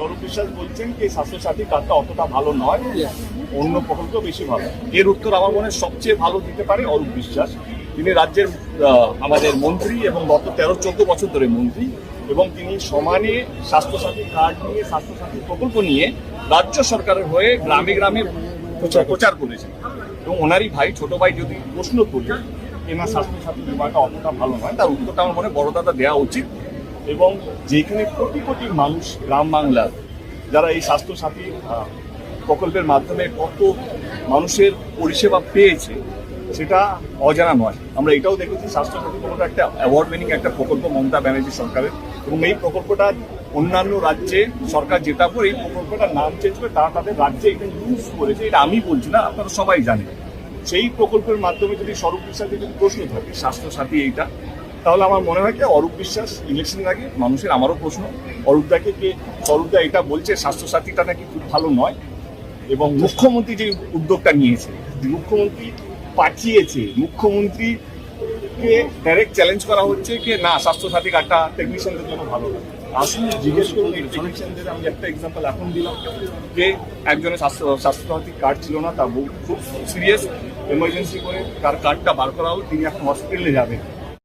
স্বরূপ বিশ্বাস বলছেন যে স্বাস্থ্যসাথী কার্ডটা অতটা ভালো নয়, অন্য প্রকল্প বেশি ভালো। এর উত্তর আমার মনে হয় সবচেয়ে ভালো দিতে পারে অরূপ বিশ্বাস। তিনি রাজ্যের আমাদের মন্ত্রী এবং গত 13-14 বছর ধরে মন্ত্রী, এবং তিনি সমানে স্বাস্থ্যসাথী কার্ড নিয়ে, স্বাস্থ্যসাথী প্রকল্প নিয়ে রাজ্য সরকারের হয়ে গ্রামে গ্রামে প্রচার করেছেন। এবং ওনারই ভাই, ছোট ভাই যদি প্রশ্ন তোলে এনার স্বাস্থ্যসাথী বিমাটা অতটা ভালো নয়, তার উত্তরটা আমার মনে হয় বড় দাদা দেওয়া উচিত। এবং যেখানে কোটি কোটি মানুষ গ্রাম বাংলার যারা এই স্বাস্থ্যসাথী প্রকল্পের মাধ্যমে কত মানুষের পরিষেবা পেয়েছে সেটা অজানা নয়। আমরা এটাও দেখেছি স্বাস্থ্যসাথী প্রকল্প একটা অ্যাওয়ার্ড উইনিং একটা প্রকল্প মমতা ব্যানার্জি সরকারের, এবং এই প্রকল্পটা অন্যান্য রাজ্যে সরকার জেতার পর এই প্রকল্পটার নাম চেঞ্জ করে তারা তাদের রাজ্যে এটা ইউজ করেছে। এটা আমি বলছি না, আপনারা সবাই জানেন। সেই প্রকল্পের মাধ্যমে যদি স্বরূপ বিশ্বাসের যদি প্রশ্ন থাকে স্বাস্থ্যসাথী এইটা, তাহলে আমার মনে হয় কি অরূপ বিশ্বাস ইলেকশনের আগে মানুষের, আমারও প্রশ্ন, অরূপদাকে কে স্বরূপদা এটা বলছে স্বাস্থ্যসাথীটা নাকি খুব ভালো নয়, এবং মুখ্যমন্ত্রী যে উদ্যোগটা নিয়েছে, মুখ্যমন্ত্রী পাঠিয়েছে, মুখ্যমন্ত্রীকে ডাইরেক্ট চ্যালেঞ্জ করা হচ্ছে যে না স্বাস্থ্যসাথী কার্ডটা টেকনিশিয়ানদের জন্য ভালো না। আসুন জিজ্ঞেস করুন এই টেকনিশিয়ানদের। আমি একটা এক্সাম্পল এখন দিলাম যে একজনের স্বাস্থ্যসাথী কার্ড ছিল না, তার খুব সিরিয়াস এমার্জেন্সি করে তার কার্ডটা বার করা হলো, তিনি এখন হসপিটালে যাবেন।